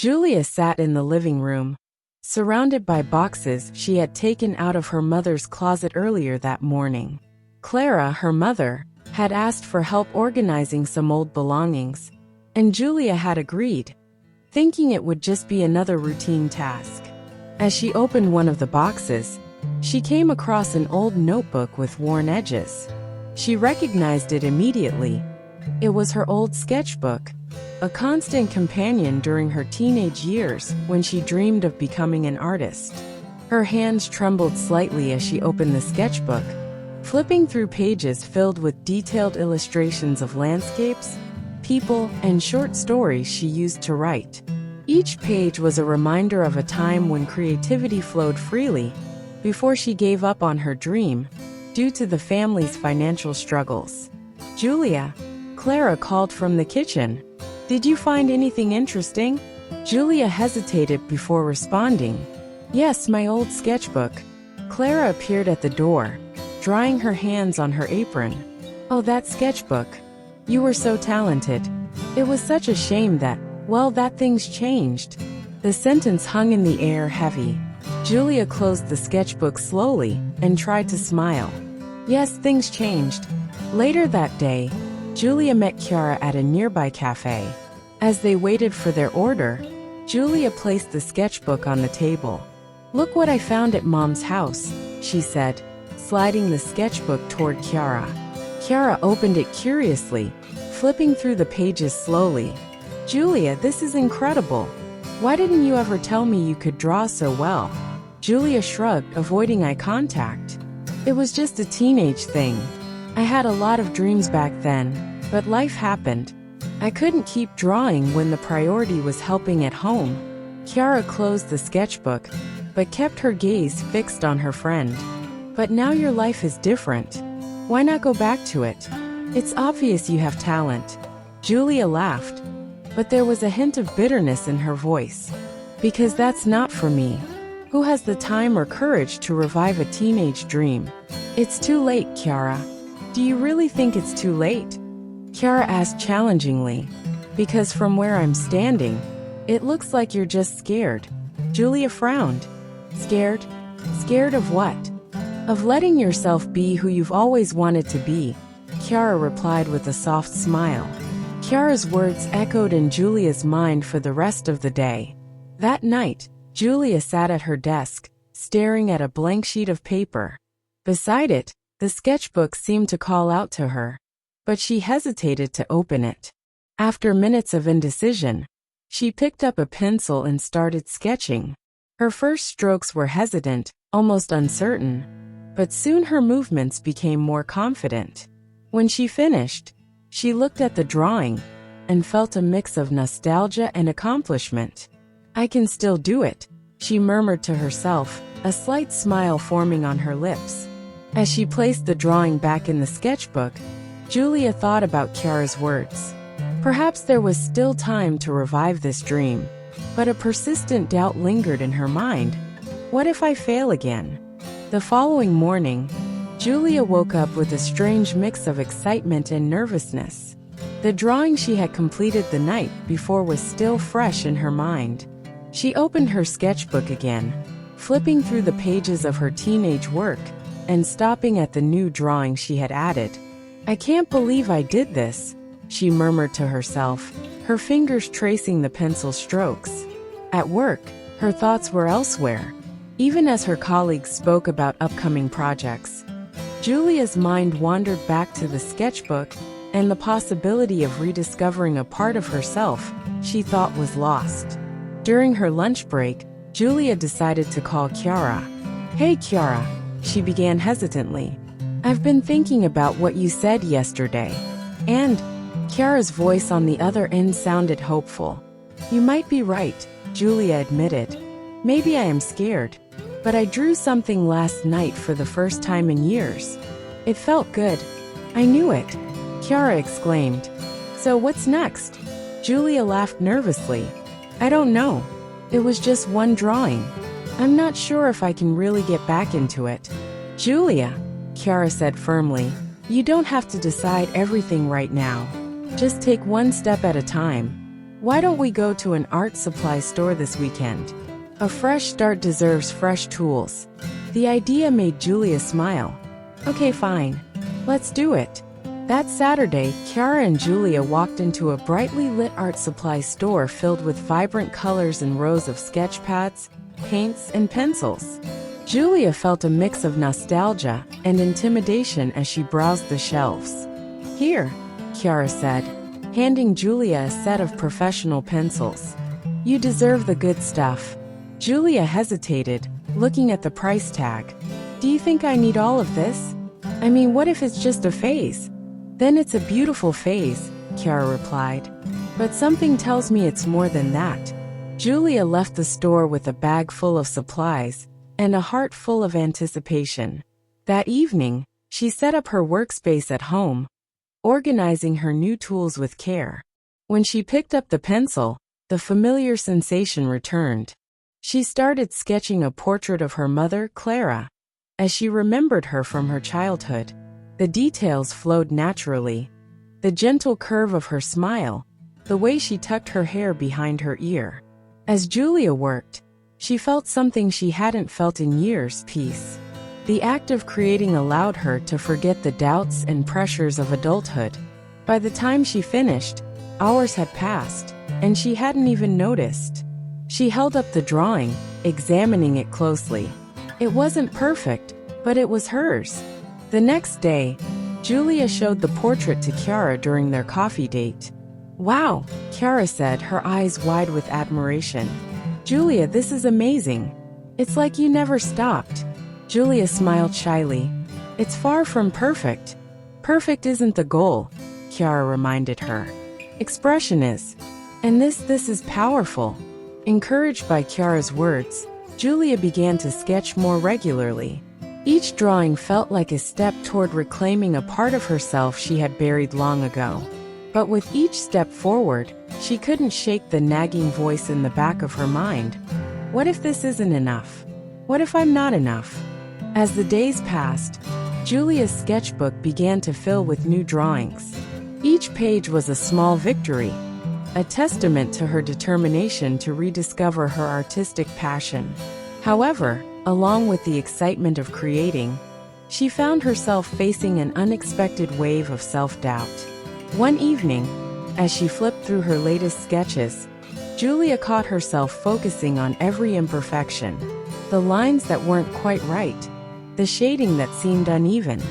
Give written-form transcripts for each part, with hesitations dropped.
Giulia sat in the living room, surrounded by boxes she had taken out of her mother's closet earlier that morning. Clara, her mother, had asked for help organizing some old belongings, and Giulia had agreed, thinking it would just be another routine task. As she opened one of the boxes, she came across an old notebook with worn edges. She recognized it immediately. It was her old sketchbook, a constant companion during her teenage years when she dreamed of becoming an artist. Her hands trembled slightly as she opened the sketchbook, flipping through pages filled with detailed illustrations of landscapes, people, and short stories she used to write. Each page was a reminder of a time when creativity flowed freely before she gave up on her dream due to the family's financial struggles. "Giulia," Clara called from the kitchen. "Did you find anything interesting?" Giulia hesitated before responding. "Yes, my old sketchbook." Clara appeared at the door, drying her hands on her apron. "Oh, that sketchbook. You were so talented. It was such a shame that things changed." The sentence hung in the air heavy. Giulia closed the sketchbook slowly and tried to smile. Yes, things changed. Later that day, Giulia met Chiara at a nearby cafe. As they waited for their order, Giulia placed the sketchbook on the table. "Look what I found at Mom's house," she said, sliding the sketchbook toward Chiara. Chiara opened it curiously, flipping through the pages slowly. "Giulia, this is incredible. Why didn't you ever tell me you could draw so well?" Giulia shrugged, avoiding eye contact. "It was just a teenage thing. I had a lot of dreams back then, but life happened. I couldn't keep drawing when the priority was helping at home." Chiara closed the sketchbook, but kept her gaze fixed on her friend. "But now your life is different. Why not go back to it? It's obvious you have talent." Giulia laughed, but there was a hint of bitterness in her voice. "Because that's not for me. Who has the time or courage to revive a teenage dream?" "It's too late, Chiara." "Do you really think it's too late?" Chiara asked challengingly. "Because from where I'm standing, it looks like you're just scared." Giulia frowned. "Scared? Scared of what?" "Of letting yourself be who you've always wanted to be," Chiara replied with a soft smile. Chiara's words echoed in Giulia's mind for the rest of the day. That night, Giulia sat at her desk, staring at a blank sheet of paper. Beside it, the sketchbook seemed to call out to her, but she hesitated to open it. After minutes of indecision, she picked up a pencil and started sketching. Her first strokes were hesitant, almost uncertain, but soon her movements became more confident. When she finished, she looked at the drawing and felt a mix of nostalgia and accomplishment. "I can still do it," she murmured to herself, a slight smile forming on her lips. As she placed the drawing back in the sketchbook, Giulia thought about Chiara's words. Perhaps there was still time to revive this dream, but a persistent doubt lingered in her mind. What if I fail again? The following morning, Giulia woke up with a strange mix of excitement and nervousness. The drawing she had completed the night before was still fresh in her mind. She opened her sketchbook again, flipping through the pages of her teenage work and stopping at the new drawing she had added. "I can't believe I did this," she murmured to herself, her fingers tracing the pencil strokes. At work, her thoughts were elsewhere, even as her colleagues spoke about upcoming projects. Giulia's mind wandered back to the sketchbook and the possibility of rediscovering a part of herself she thought was lost. During her lunch break, Giulia decided to call Chiara. "Hey Chiara," she began hesitantly. "I've been thinking about what you said yesterday." And Chiara's voice on the other end sounded hopeful. "You might be right," Giulia admitted. "Maybe I am scared. But I drew something last night for the first time in years. It felt good. I knew it," Chiara exclaimed. "So what's next?" Giulia laughed nervously. "I don't know. It was just one drawing. I'm not sure if I can really get back into it." "Giulia," Chiara said firmly, "you don't have to decide everything right now. Just take one step at a time. Why don't we go to an art supply store this weekend? A fresh start deserves fresh tools. The idea made Giulia smile. Okay, fine. Let's do it. That Saturday, Chiara and Giulia walked into a brightly lit art supply store filled with vibrant colors and rows of sketch pads, paints, and pencils. Giulia felt a mix of nostalgia and intimidation as she browsed the shelves. Here, Chiara said, handing Giulia a set of professional pencils. You deserve the good stuff. Giulia hesitated, looking at the price tag. Do you think I need all of this? I mean, what if it's just a phase? Then it's a beautiful phase, Chiara replied. But something tells me it's more than that. Giulia left the store with a bag full of supplies and a heart full of anticipation. That evening, she set up her workspace at home, organizing her new tools with care. When she picked up the pencil, the familiar sensation returned. She started sketching a portrait of her mother, Clara, as she remembered her from her childhood. The details flowed naturally. The gentle curve of her smile, the way she tucked her hair behind her ear. As Giulia worked, she felt something she hadn't felt in years: peace. The act of creating allowed her to forget the doubts and pressures of adulthood. By the time she finished, hours had passed, and she hadn't even noticed. She held up the drawing, examining it closely. It wasn't perfect, but it was hers. The next day, Giulia showed the portrait to Chiara during their coffee date. Wow, Chiara said, her eyes wide with admiration. Giulia, this is amazing. It's like you never stopped. Giulia smiled shyly. It's far from perfect. Perfect isn't the goal, Chiara reminded her. Expression is. And this is powerful. Encouraged by Chiara's words, Giulia began to sketch more regularly. Each drawing felt like a step toward reclaiming a part of herself she had buried long ago. But with each step forward, she couldn't shake the nagging voice in the back of her mind. What if this isn't enough? What if I'm not enough? As the days passed, Giulia's sketchbook began to fill with new drawings. Each page was a small victory, a testament to her determination to rediscover her artistic passion. However, along with the excitement of creating, she found herself facing an unexpected wave of self-doubt. One evening, as she flipped through her latest sketches, Giulia caught herself focusing on every imperfection, the lines that weren't quite right, the shading that seemed uneven.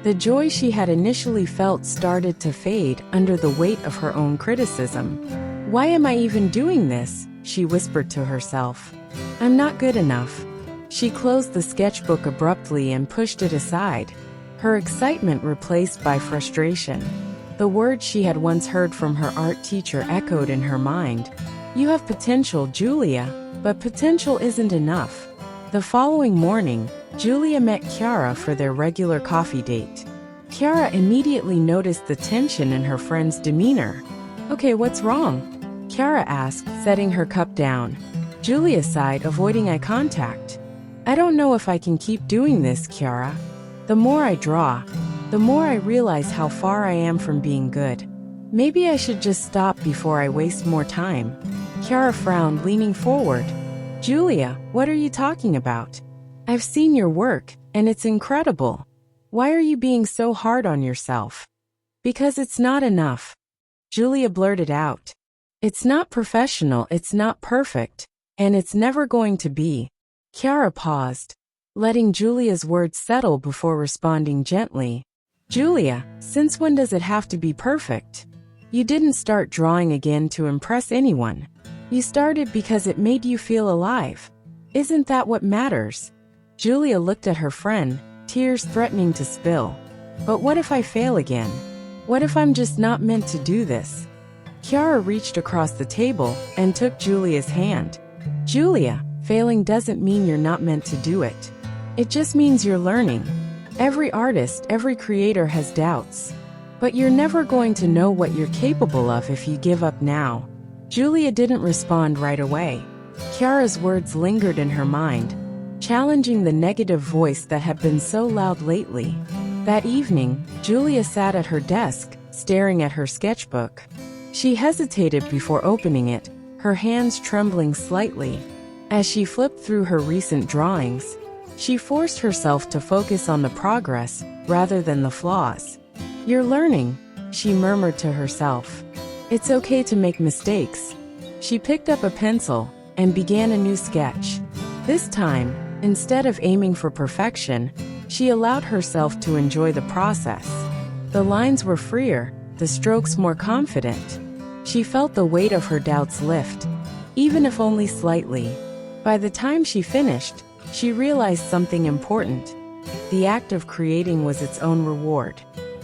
The joy she had initially felt started to fade under the weight of her own criticism. Why am I even doing this? She whispered to herself. I'm not good enough. She closed the sketchbook abruptly and pushed it aside, her excitement replaced by frustration. The words she had once heard from her art teacher echoed in her mind. You have potential, Giulia, but potential isn't enough. The following morning, Giulia met Chiara for their regular coffee date. Chiara immediately noticed the tension in her friend's demeanor. Okay, what's wrong? Chiara asked, setting her cup down. Giulia sighed, avoiding eye contact. I don't know if I can keep doing this, Chiara. The more I draw, the more I realize how far I am from being good. Maybe I should just stop before I waste more time. Chiara frowned, leaning forward. Giulia, what are you talking about? I've seen your work, and it's incredible. Why are you being so hard on yourself? Because it's not enough. Giulia blurted out. It's not professional, it's not perfect, and it's never going to be. Chiara paused, letting Giulia's words settle before responding gently. Giulia, since when does it have to be perfect? You didn't start drawing again to impress anyone. You started because it made you feel alive. Isn't that what matters? Giulia looked at her friend, tears threatening to spill. But what if I fail again? What if I'm just not meant to do this? Chiara reached across the table and took Giulia's hand. Giulia, failing doesn't mean you're not meant to do it. It just means you're learning. Every artist, every creator has doubts. But you're never going to know what you're capable of if you give up now. Giulia didn't respond right away. Chiara's words lingered in her mind, challenging the negative voice that had been so loud lately. That evening, Giulia sat at her desk, staring at her sketchbook. She hesitated before opening it, her hands trembling slightly. As she flipped through her recent drawings, she forced herself to focus on the progress rather than the flaws. "You're learning," she murmured to herself. "It's okay to make mistakes." She picked up a pencil and began a new sketch. This time, instead of aiming for perfection, she allowed herself to enjoy the process. The lines were freer, the strokes more confident. She felt the weight of her doubts lift, even if only slightly. By the time she finished, she realized something important. The act of creating was its own reward.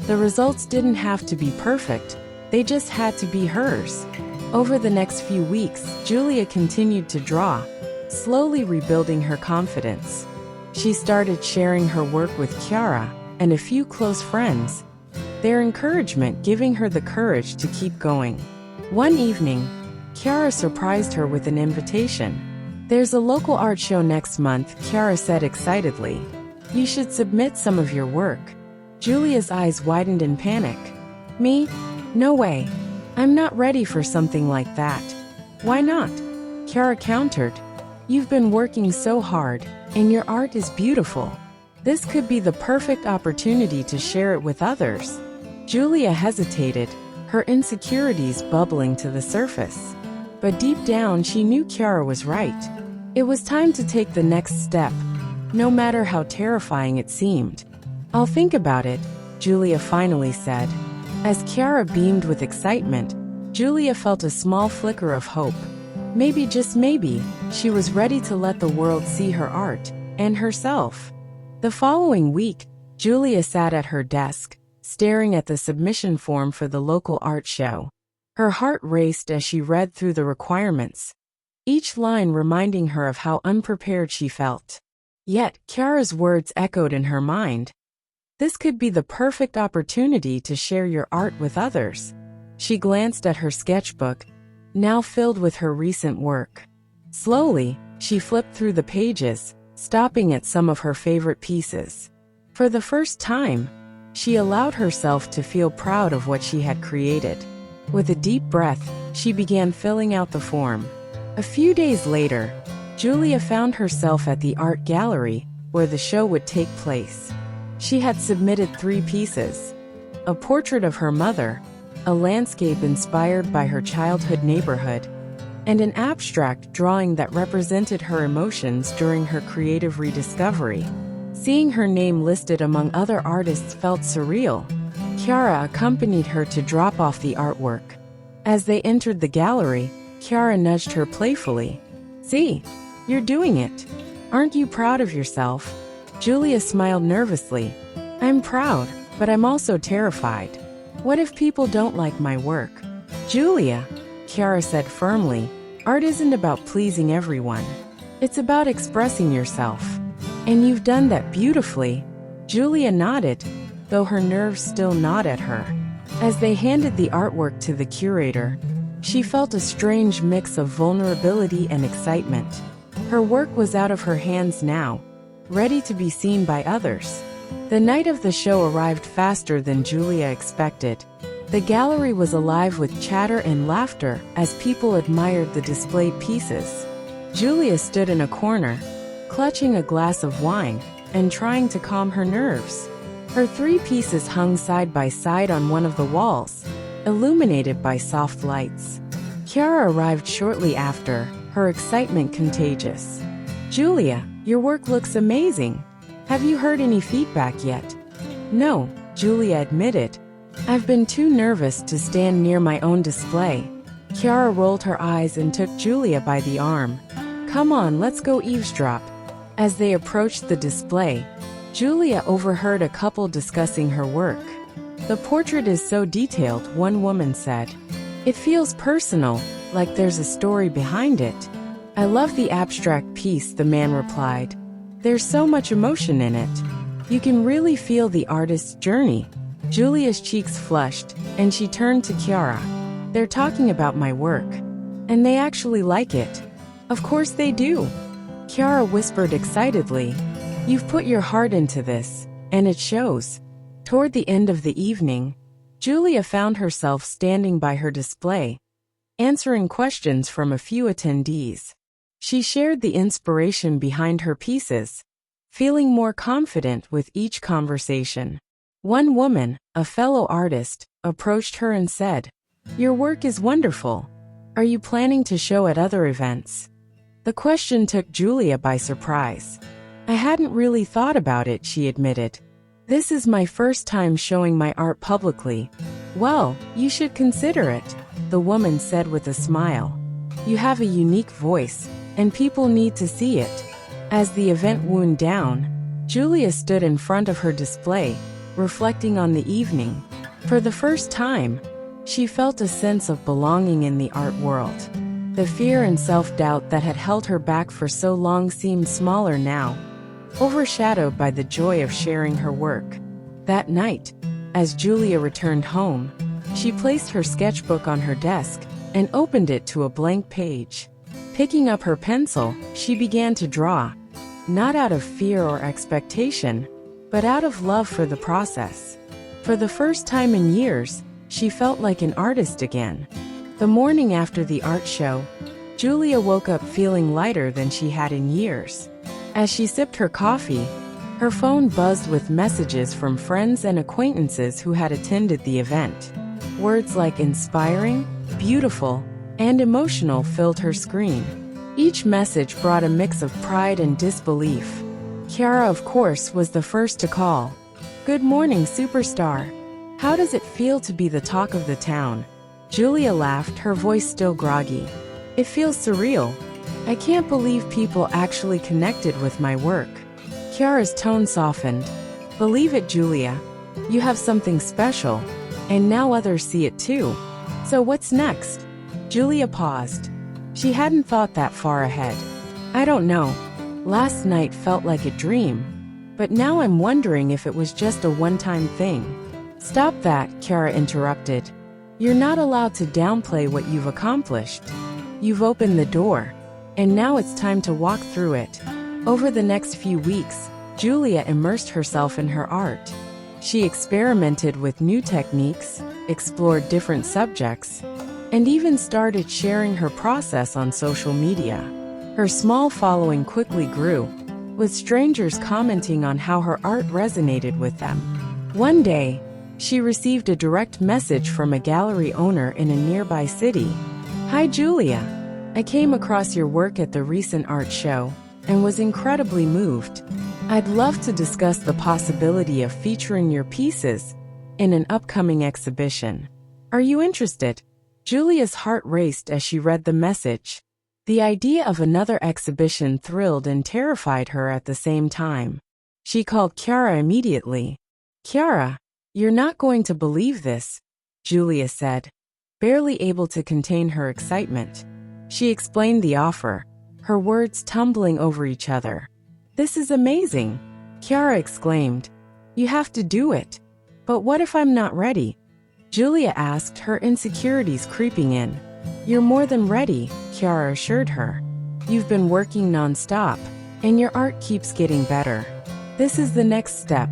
The results didn't have to be perfect, they just had to be hers. Over the next few weeks, Giulia continued to draw, slowly rebuilding her confidence. She started sharing her work with Chiara and a few close friends, their encouragement giving her the courage to keep going. One evening, Chiara surprised her with an invitation. "There's a local art show next month," Chiara said excitedly. "You should submit some of your work." Giulia's eyes widened in panic. "Me? No way. I'm not ready for something like that." "Why not?" Chiara countered. "You've been working so hard, and your art is beautiful. This could be the perfect opportunity to share it with others." Giulia hesitated, her insecurities bubbling to the surface. But deep down she knew Chiara was right. It was time to take the next step, no matter how terrifying it seemed. "I'll think about it," Giulia finally said. As Chiara beamed with excitement, Giulia felt a small flicker of hope. Maybe, just maybe, she was ready to let the world see her art, and herself. The following week, Giulia sat at her desk, staring at the submission form for the local art show. Her heart raced as she read through the requirements, each line reminding her of how unprepared she felt. Yet, Chiara's words echoed in her mind. This could be the perfect opportunity to share your art with others. She glanced at her sketchbook, now filled with her recent work. Slowly, she flipped through the pages, stopping at some of her favorite pieces. For the first time, she allowed herself to feel proud of what she had created. With a deep breath, she began filling out the form. A few days later, Giulia found herself at the art gallery, where the show would take place. She had submitted 3 pieces: a portrait of her mother, a landscape inspired by her childhood neighborhood, and an abstract drawing that represented her emotions during her creative rediscovery. Seeing her name listed among other artists felt surreal. Chiara accompanied her to drop off the artwork. As they entered the gallery, Chiara nudged her playfully. "See, you're doing it. Aren't you proud of yourself?" Giulia smiled nervously. "I'm proud, but I'm also terrified. What if people don't like my work?" "Giulia," Chiara said firmly, "art isn't about pleasing everyone. It's about expressing yourself. And you've done that beautifully." Giulia nodded, though her nerves still gnawed at her. As they handed the artwork to the curator, she felt a strange mix of vulnerability and excitement. Her work was out of her hands now, ready to be seen by others. The night of the show arrived faster than Giulia expected. The gallery was alive with chatter and laughter as people admired the displayed pieces. Giulia stood in a corner, clutching a glass of wine and trying to calm her nerves. Her 3 pieces hung side by side on one of the walls, illuminated by soft lights. Chiara arrived shortly after, her excitement contagious. "Giulia, your work looks amazing. Have you heard any feedback yet?" "No," Giulia admitted. "I've been too nervous to stand near my own display." Chiara rolled her eyes and took Giulia by the arm. "Come on, let's go eavesdrop." As they approached the display, Giulia overheard a couple discussing her work. "The portrait is so detailed," one woman said. "It feels personal, like there's a story behind it." "I love the abstract piece," the man replied. "There's so much emotion in it. You can really feel the artist's journey." Giulia's cheeks flushed, and she turned to Chiara. "They're talking about my work. And they actually like it." "Of course they do," Chiara whispered excitedly. "You've put your heart into this, and it shows." Toward the end of the evening, Giulia found herself standing by her display, answering questions from a few attendees. She shared the inspiration behind her pieces, feeling more confident with each conversation. One woman, a fellow artist, approached her and said, "Your work is wonderful. Are you planning to show at other events?" The question took Giulia by surprise. "I hadn't really thought about it," she admitted. "This is my first time showing my art publicly." "Well, you should consider it," the woman said with a smile. "You have a unique voice, and people need to see it." As the event wound down, Giulia stood in front of her display, reflecting on the evening. For the first time, she felt a sense of belonging in the art world. The fear and self-doubt that had held her back for so long seemed smaller now, overshadowed by the joy of sharing her work. That night, as Giulia returned home, she placed her sketchbook on her desk and opened it to a blank page. Picking up her pencil, she began to draw, not out of fear or expectation, but out of love for the process. For the first time in years, she felt like an artist again. The morning after the art show, Giulia woke up feeling lighter than she had in years. As she sipped her coffee, her phone buzzed with messages from friends and acquaintances who had attended the event. Words like inspiring, beautiful, and emotional filled her screen. Each message brought a mix of pride and disbelief. Chiara, of course, was the first to call. "Good morning, superstar. How does it feel to be the talk of the town?" Giulia laughed, her voice still groggy. "It feels surreal. I can't believe people actually connected with my work." Chiara's tone softened. "Believe it, Giulia. You have something special, and now others see it too. So what's next?" Giulia paused. She hadn't thought that far ahead. "I don't know. Last night felt like a dream, but now I'm wondering if it was just a one-time thing." "Stop that," Chiara interrupted. "You're not allowed to downplay what you've accomplished. You've opened the door, and now it's time to walk through it." Over the next few weeks, Giulia immersed herself in her art. She experimented with new techniques, explored different subjects, and even started sharing her process on social media. Her small following quickly grew, with strangers commenting on how her art resonated with them. One day, she received a direct message from a gallery owner in a nearby city. "Hi Giulia, I came across your work at the recent art show and was incredibly moved. I'd love to discuss the possibility of featuring your pieces in an upcoming exhibition. Are you interested?" Giulia's heart raced as she read the message. The idea of another exhibition thrilled and terrified her at the same time. She called Chiara immediately. "Chiara, you're not going to believe this," Giulia said, barely able to contain her excitement. She explained the offer, her words tumbling over each other. "This is amazing," Chiara exclaimed. "You have to do it." "But what if I'm not ready?" Giulia asked, her insecurities creeping in. "You're more than ready," Chiara assured her. "You've been working non-stop, and your art keeps getting better. This is the next step."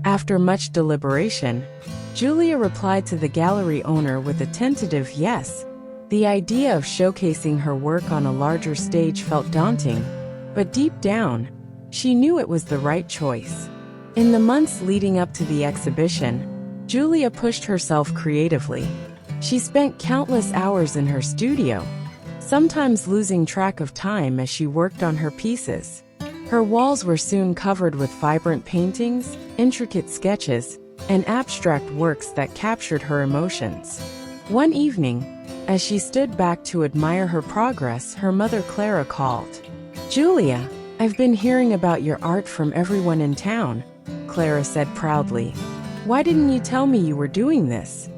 After much deliberation, Giulia replied to the gallery owner with a tentative yes. The idea of showcasing her work on a larger stage felt daunting, but deep down, she knew it was the right choice. In the months leading up to the exhibition, Giulia pushed herself creatively. She spent countless hours in her studio, sometimes losing track of time as she worked on her pieces. Her walls were soon covered with vibrant paintings, intricate sketches, and abstract works that captured her emotions. One evening, as she stood back to admire her progress, her mother Clara called. "Giulia, I've been hearing about your art from everyone in town," Clara said proudly. "Why didn't you tell me you were doing this?"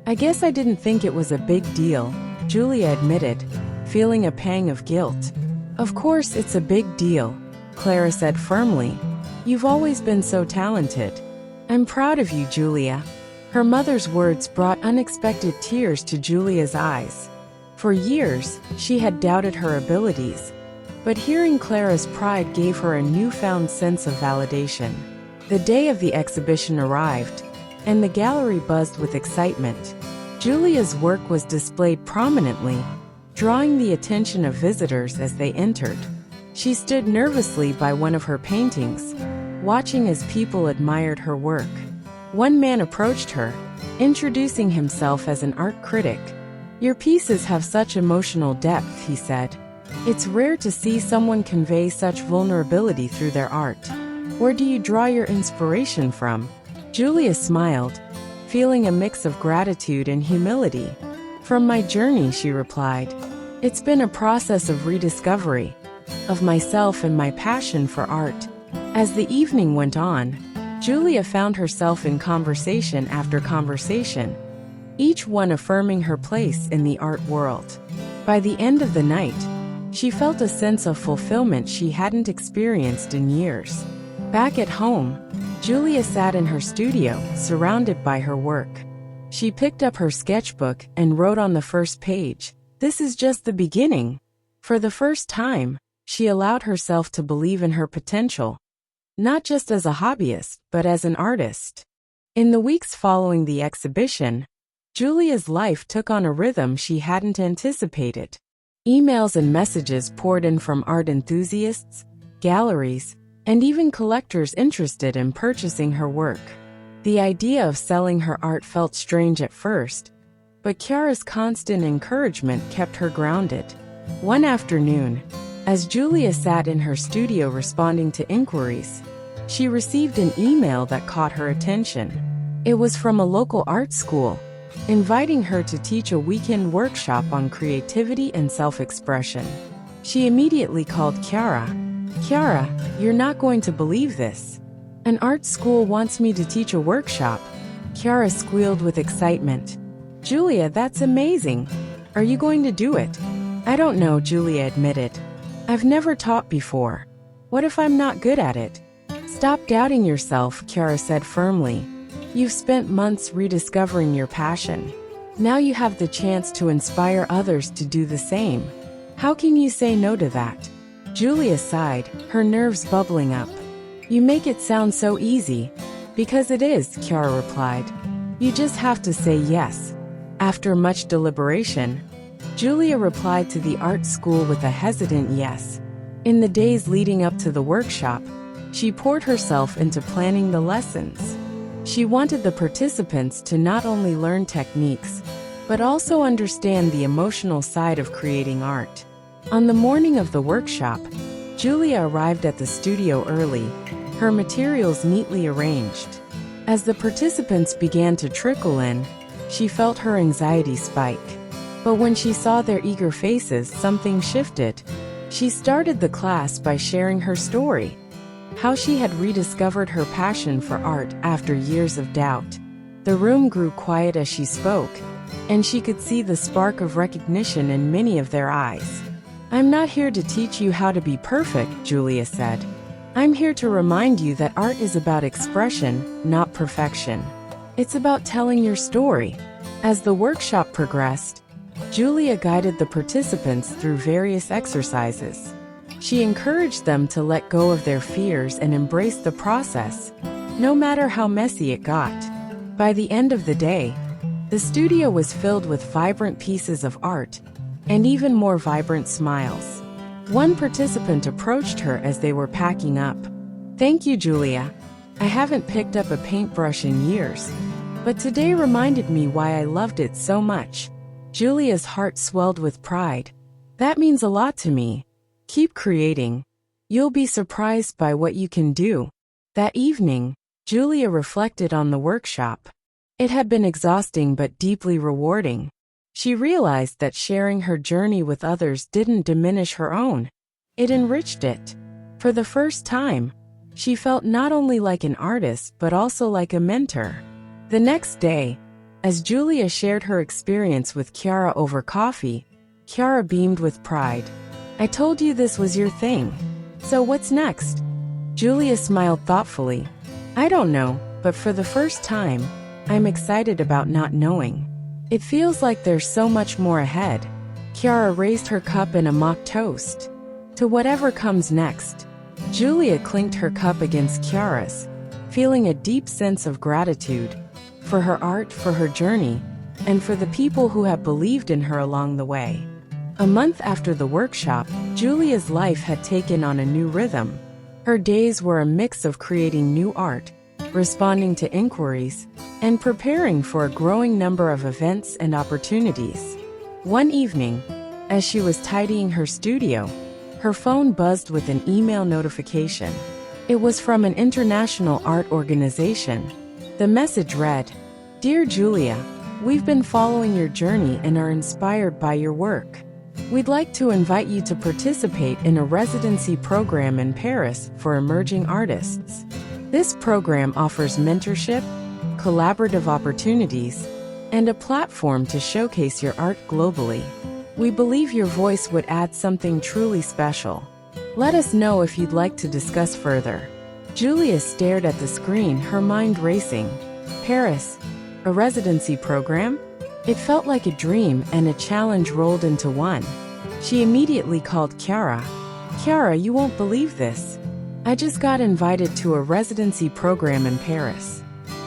"I guess I didn't think it was a big deal," Giulia admitted, feeling a pang of guilt. "Of course it's a big deal," Clara said firmly. "You've always been so talented. I'm proud of you, Giulia." Her mother's words brought unexpected tears to Giulia's eyes. For years, she had doubted her abilities, but hearing Clara's pride gave her a newfound sense of validation. The day of the exhibition arrived, and the gallery buzzed with excitement. Giulia's work was displayed prominently, drawing the attention of visitors as they entered. She stood nervously by one of her paintings, watching as people admired her work. One man approached her, introducing himself as an art critic. "Your pieces have such emotional depth," he said. "It's rare to see someone convey such vulnerability through their art. Where do you draw your inspiration from?" Giulia smiled, feeling a mix of gratitude and humility. "From my journey," she replied. "It's been a process of rediscovery of myself and my passion for art." As the evening went on, Giulia found herself in conversation after conversation, each one affirming her place in the art world. By the end of the night, she felt a sense of fulfillment she hadn't experienced in years. Back at home, Giulia sat in her studio, surrounded by her work. She picked up her sketchbook and wrote on the first page, "This is just the beginning." For the first time, she allowed herself to believe in her potential, not just as a hobbyist, but as an artist. In the weeks following the exhibition, Giulia's life took on a rhythm she hadn't anticipated. Emails and messages poured in from art enthusiasts, galleries, and even collectors interested in purchasing her work. The idea of selling her art felt strange at first, but Chiara's constant encouragement kept her grounded. One afternoon, as Giulia sat in her studio responding to inquiries, she received an email that caught her attention. It was from a local art school, inviting her to teach a weekend workshop on creativity and self-expression. She immediately called Chiara. "Chiara, you're not going to believe this. An art school wants me to teach a workshop." Chiara squealed with excitement. "Giulia, that's amazing. Are you going to do it?" "I don't know," Giulia admitted. "I've never taught before. What if I'm not good at it?" "Stop doubting yourself," Chiara said firmly. "You've spent months rediscovering your passion. Now you have the chance to inspire others to do the same. How can you say no to that?" Giulia sighed, her nerves bubbling up. "You make it sound so easy." "Because it is," Chiara replied. "You just have to say yes." After much deliberation, Giulia replied to the art school with a hesitant yes. In the days leading up to the workshop, she poured herself into planning the lessons. She wanted the participants to not only learn techniques, but also understand the emotional side of creating art. On the morning of the workshop, Giulia arrived at the studio early, her materials neatly arranged. As the participants began to trickle in, she felt her anxiety spike. But when she saw their eager faces, something shifted. She started the class by sharing her story, how she had rediscovered her passion for art after years of doubt. The room grew quiet as she spoke, and she could see the spark of recognition in many of their eyes. "I'm not here to teach you how to be perfect," Giulia said. "I'm here to remind you that art is about expression, not perfection. It's about telling your story." As the workshop progressed, Giulia guided the participants through various exercises. She encouraged them to let go of their fears and embrace the process, no matter how messy it got. By the end of the day, the studio was filled with vibrant pieces of art, and even more vibrant smiles. One participant approached her as they were packing up. "Thank you, Giulia. I haven't picked up a paintbrush in years, but today reminded me why I loved it so much." Giulia's heart swelled with pride. "That means a lot to me. Keep creating. You'll be surprised by what you can do." That evening, Giulia reflected on the workshop. It had been exhausting but deeply rewarding. She realized that sharing her journey with others didn't diminish her own. It enriched it. For the first time, she felt not only like an artist but also like a mentor. The next day, as Giulia shared her experience with Chiara over coffee, Chiara beamed with pride. "I told you this was your thing. So what's next?" Giulia smiled thoughtfully. "I don't know, but for the first time, I'm excited about not knowing. It feels like there's so much more ahead." Chiara raised her cup in a mock toast to whatever comes next. Giulia clinked her cup against Chiara's, feeling a deep sense of gratitude. for her art, for her journey, and for the people who have believed in her along the way. A month after the workshop, Giulia's life had taken on a new rhythm. Her days were a mix of creating new art, responding to inquiries, and preparing for a growing number of events and opportunities. One evening, as she was tidying her studio, her phone buzzed with an email notification. It was from an international art organization. The message read, "Dear Giulia, we've been following your journey and are inspired by your work. We'd like to invite you to participate in a residency program in Paris for emerging artists. This program offers mentorship, collaborative opportunities, and a platform to showcase your art globally. We believe your voice would add something truly special. Let us know if you'd like to discuss further." Giulia stared at the screen, her mind racing. Paris, a residency program? It felt like a dream and a challenge rolled into one. She immediately called Chiara. "Chiara, you won't believe this. I just got invited to a residency program in Paris."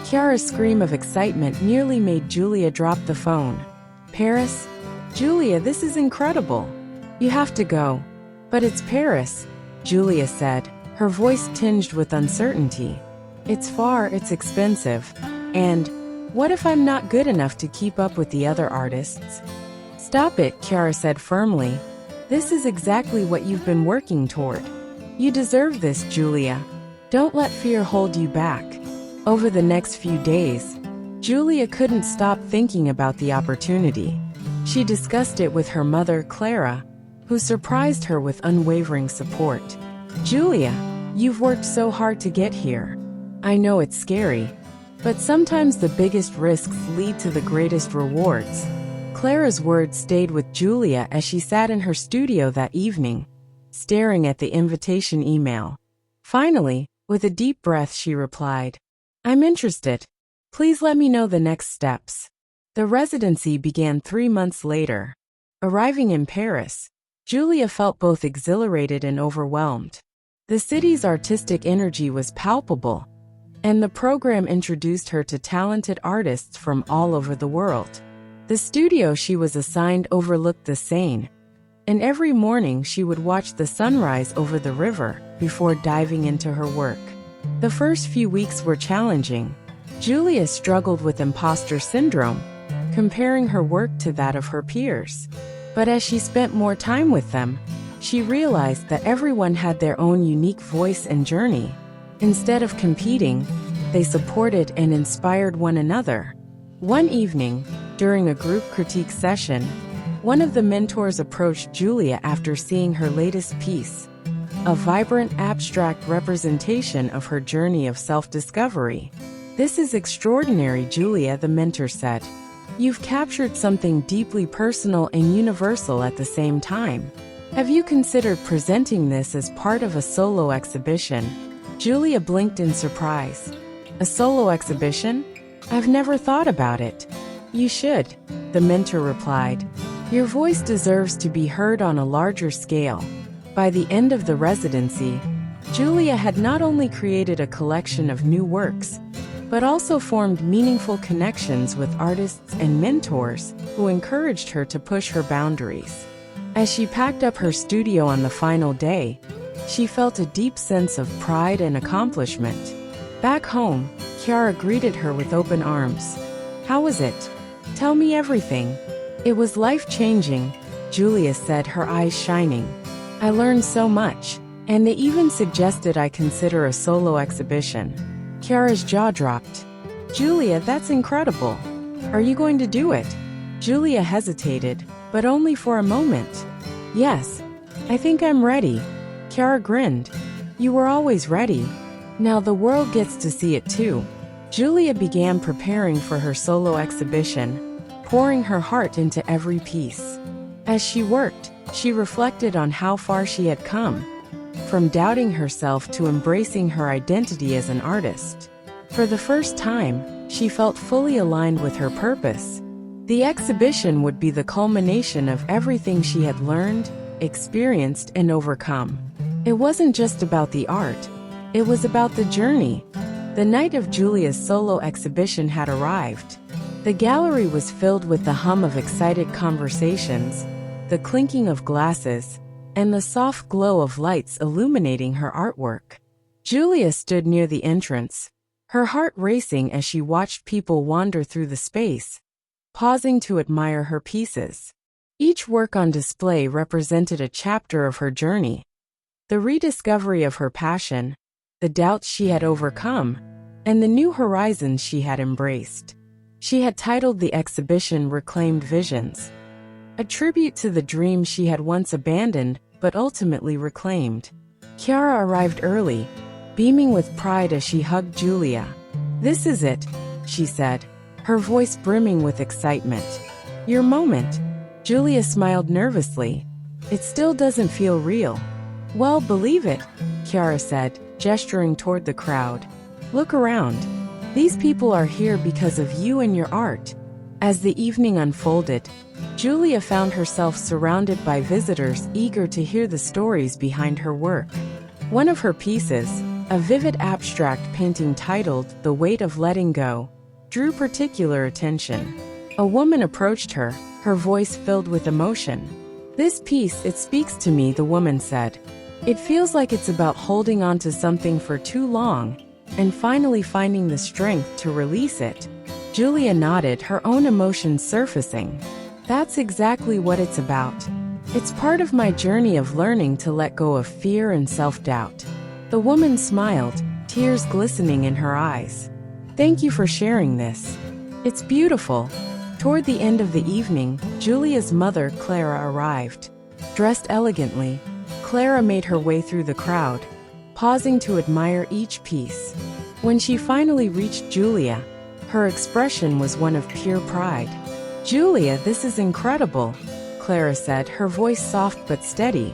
Chiara's scream of excitement nearly made Giulia drop the phone. "Paris? Giulia, this is incredible. You have to go." "But it's Paris," Giulia said, her voice tinged with uncertainty. "It's far, it's expensive. And what if I'm not good enough to keep up with the other artists?" "Stop it," Chiara said firmly. "This is exactly what you've been working toward. You deserve this, Giulia. Don't let fear hold you back." Over the next few days, Giulia couldn't stop thinking about the opportunity. She discussed it with her mother, Clara, who surprised her with unwavering support. "Giulia, you've worked so hard to get here. I know it's scary, but sometimes the biggest risks lead to the greatest rewards." Clara's words stayed with Giulia as she sat in her studio that evening, staring at the invitation email. Finally, with a deep breath, she replied, "I'm interested. Please let me know the next steps." The residency began 3 months later. Arriving in Paris, Giulia felt both exhilarated and overwhelmed. The city's artistic energy was palpable, and the program introduced her to talented artists from all over the world. The studio she was assigned overlooked the Seine, and every morning she would watch the sunrise over the river before diving into her work. The first few weeks were challenging. Giulia struggled with imposter syndrome, comparing her work to that of her peers. But as she spent more time with them, she realized that everyone had their own unique voice and journey. Instead of competing, they supported and inspired one another. One evening, during a group critique session, one of the mentors approached Giulia after seeing her latest piece, a vibrant abstract representation of her journey of self-discovery. "This is extraordinary, Giulia," the mentor said. "You've captured something deeply personal and universal at the same time. Have you considered presenting this as part of a solo exhibition?" Giulia blinked in surprise. "A solo exhibition? I've never thought about it." "You should," the mentor replied. "Your voice deserves to be heard on a larger scale." By the end of the residency, Giulia had not only created a collection of new works, but also formed meaningful connections with artists and mentors who encouraged her to push her boundaries. As she packed up her studio on the final day, she felt a deep sense of pride and accomplishment. Back home, Chiara greeted her with open arms. "How was it? Tell me everything." "It was life-changing," Giulia said, her eyes shining. "I learned so much, and they even suggested I consider a solo exhibition." Chiara's jaw dropped. "Giulia, that's incredible. Are you going to do it?" Giulia hesitated, but only for a moment. "Yes, I think I'm ready." Chiara grinned. "You were always ready. Now the world gets to see it too." Giulia began preparing for her solo exhibition, pouring her heart into every piece. As she worked, she reflected on how far she had come, from doubting herself to embracing her identity as an artist. For the first time, she felt fully aligned with her purpose. The exhibition would be the culmination of everything she had learned, experienced, and overcome. It wasn't just about the art. It was about the journey, The night of Giulia's solo exhibition had arrived. The gallery was filled with the hum of excited conversations, the clinking of glasses, and the soft glow of lights illuminating her artwork. Giulia stood near the entrance, her heart racing as she watched people wander through the space, pausing to admire her pieces. Each work on display represented a chapter of her journey, the rediscovery of her passion, the doubts she had overcome, and the new horizons she had embraced. She had titled the exhibition Reclaimed Visions, a tribute to the dreams she had once abandoned but ultimately reclaimed. Chiara arrived early, beaming with pride as she hugged Giulia. "This is it," she said, her voice brimming with excitement. "Your moment." Giulia smiled nervously. "It still doesn't feel real." "Well, believe it," Chiara said, gesturing toward the crowd. "Look around. These people are here because of you and your art." As the evening unfolded, Giulia found herself surrounded by visitors eager to hear the stories behind her work. One of her pieces, a vivid abstract painting titled The Weight of Letting Go, drew particular attention. A woman approached her, her voice filled with emotion. "This piece, it speaks to me," the woman said. "It feels like it's about holding on to something for too long and finally finding the strength to release it." Giulia nodded, her own emotions surfacing. "That's exactly what it's about. It's part of my journey of learning to let go of fear and self-doubt." The woman smiled, tears glistening in her eyes. "Thank you for sharing this. It's beautiful." Toward the end of the evening, Giulia's mother, Clara, arrived. Dressed elegantly, Clara made her way through the crowd, pausing to admire each piece. When she finally reached Giulia, her expression was one of pure pride. "Giulia, this is incredible," Clara said, her voice soft but steady.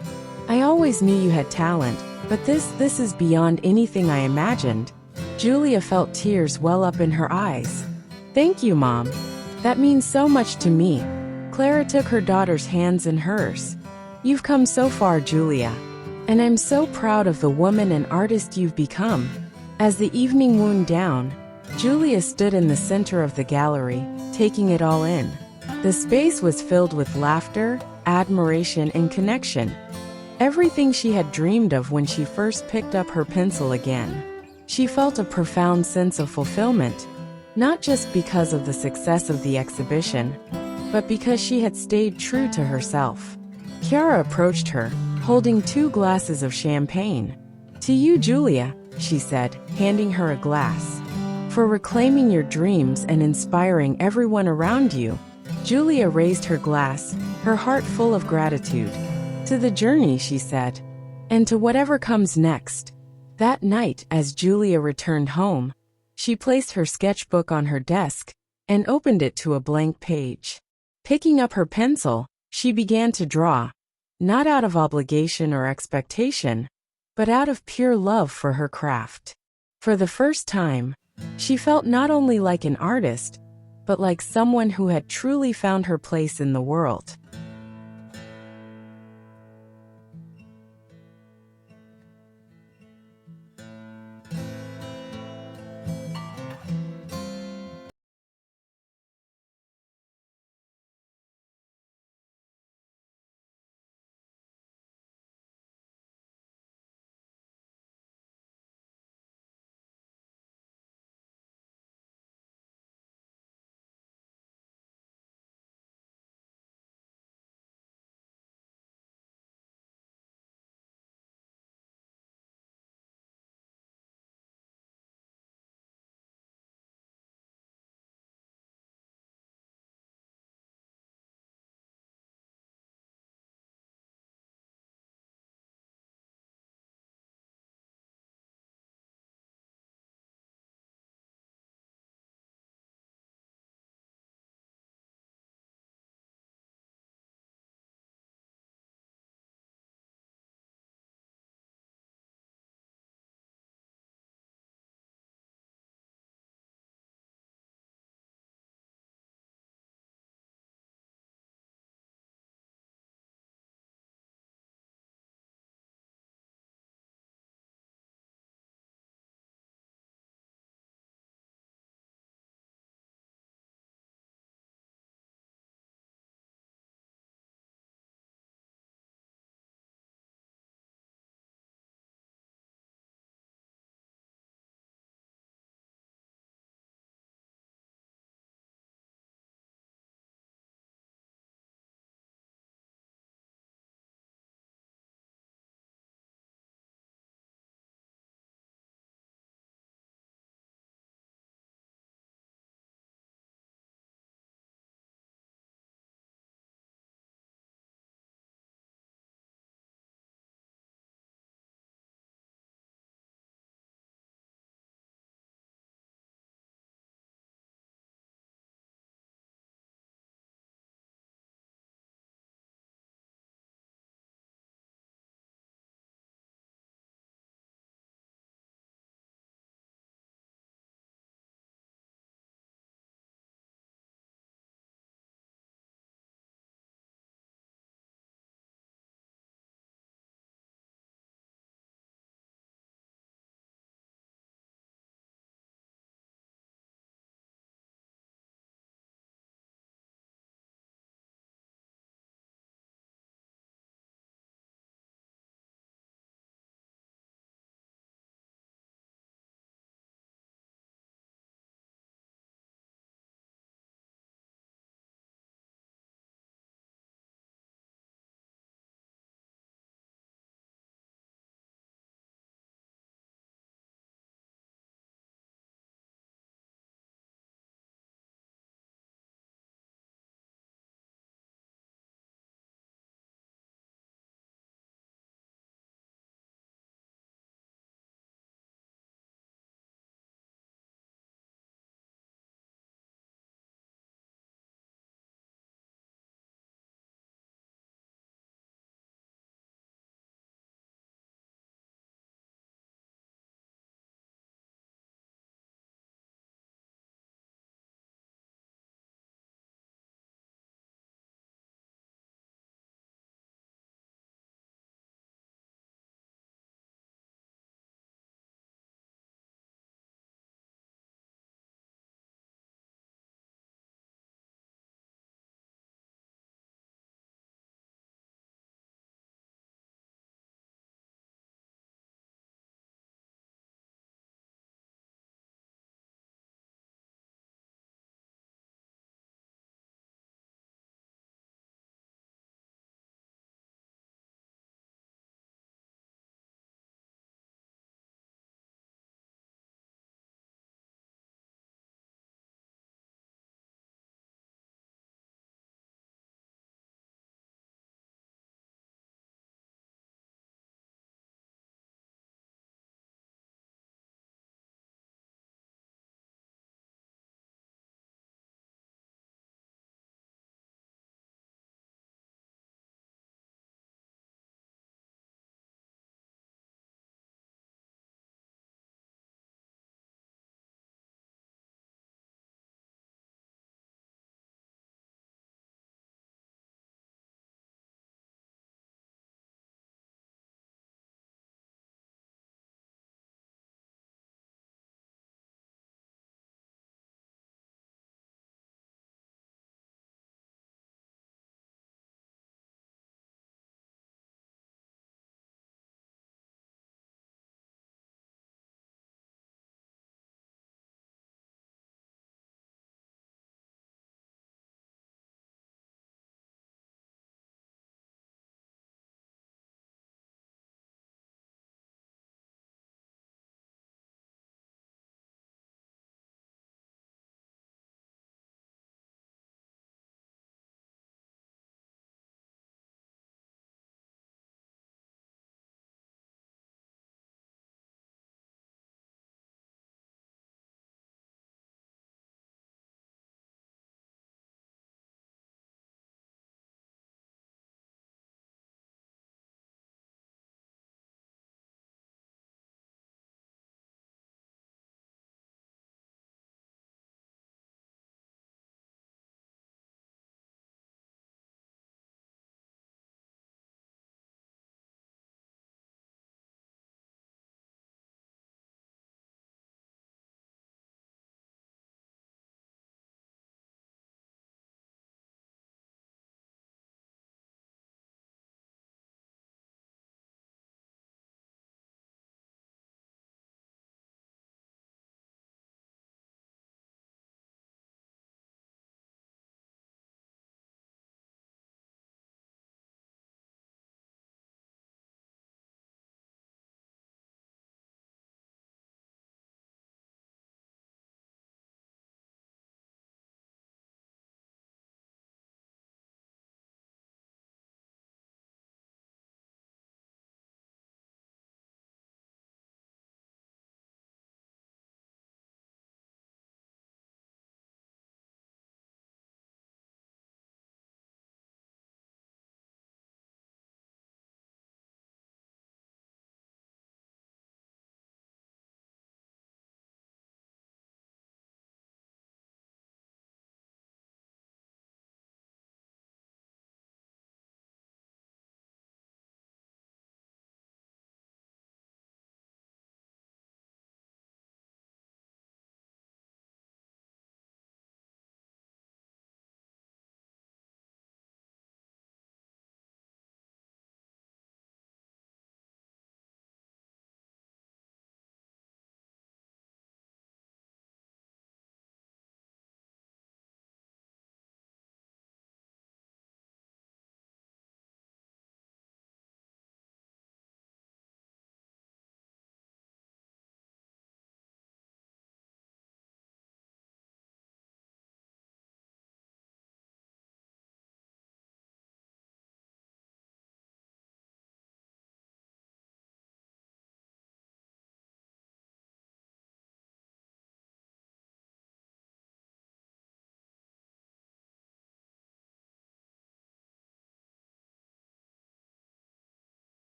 "I always knew you had talent, but this is beyond anything I imagined." Giulia felt tears well up in her eyes. "Thank you, Mom. That means so much to me." Clara took her daughter's hands in hers. "You've come so far, Giulia, and I'm so proud of the woman and artist you've become." As the evening wound down, Giulia stood in the center of the gallery, taking it all in. The space was filled with laughter, admiration, and connection. Everything she had dreamed of when she first picked up her pencil again. She felt a profound sense of fulfillment, not just because of the success of the exhibition, but because she had stayed true to herself. Chiara approached her, holding 2 glasses of champagne. "To you, Giulia," she said, handing her a glass. "For reclaiming your dreams and inspiring everyone around you." Giulia raised her glass, her heart full of gratitude. "To the journey," she said, "and to whatever comes next." That night, as Giulia returned home, she placed her sketchbook on her desk and opened it to a blank page. Picking up her pencil, she began to draw, not out of obligation or expectation, but out of pure love for her craft. For the first time, she felt not only like an artist, but like someone who had truly found her place in the world.